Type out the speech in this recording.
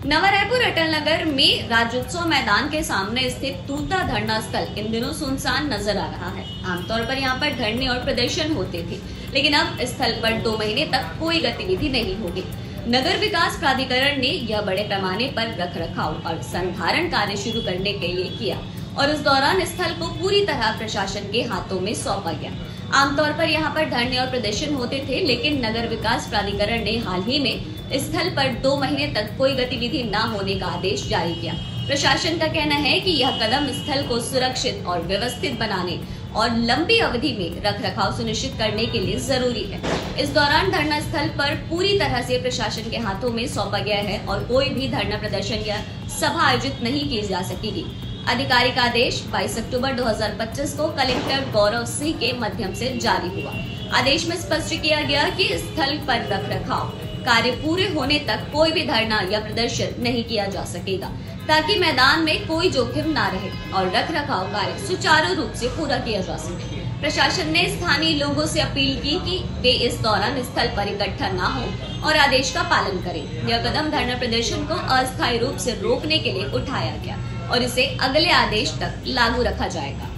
नवा रायपुर अटल नगर में राज्योत्सव मैदान के सामने स्थित तूता धरना स्थल इन दिनों सुनसान नजर आ रहा है। आमतौर पर यहां पर धरने और प्रदर्शन होते थे, लेकिन अब स्थल पर 2 महीने तक कोई गतिविधि नहीं होगी। नगर विकास प्राधिकरण ने यह बड़े पैमाने पर रखरखाव और संधारण कार्य शुरू करने के लिए किया और इस दौरान स्थल को पूरी तरह प्रशासन के हाथों में सौंपा गया। आमतौर पर यहां पर धरने और प्रदर्शन होते थे, लेकिन नगर विकास प्राधिकरण ने हाल ही में स्थल पर 2 महीने तक कोई गतिविधि न होने का आदेश जारी किया। प्रशासन का कहना है कि यह कदम स्थल को सुरक्षित और व्यवस्थित बनाने और लंबी अवधि में रखरखाव सुनिश्चित करने के लिए जरूरी है। इस दौरान धरना स्थल पर पूरी तरह से प्रशासन के हाथों में सौंपा गया है और कोई भी धरना प्रदर्शन या सभा आयोजित नहीं की जा सकेगी। आधिकारिक आदेश 22 अक्टूबर 2025 को कलेक्टर गौरव सिंह के माध्यम से जारी हुआ। आदेश में स्पष्ट किया गया कि स्थल पर रखरखाव कार्य पूरे होने तक कोई भी धरना या प्रदर्शन नहीं किया जा सकेगा, ताकि मैदान में कोई जोखिम न रहे और रखरखाव कार्य सुचारू रूप से पूरा किया जा सके। प्रशासन ने स्थानीय लोगों से अपील की कि वे इस दौरान स्थल पर इकट्ठा न हो और आदेश का पालन करें। यह कदम धरना प्रदर्शन को अस्थायी रूप से रोकने के लिए उठाया गया और इसे अगले आदेश तक लागू रखा जाएगा।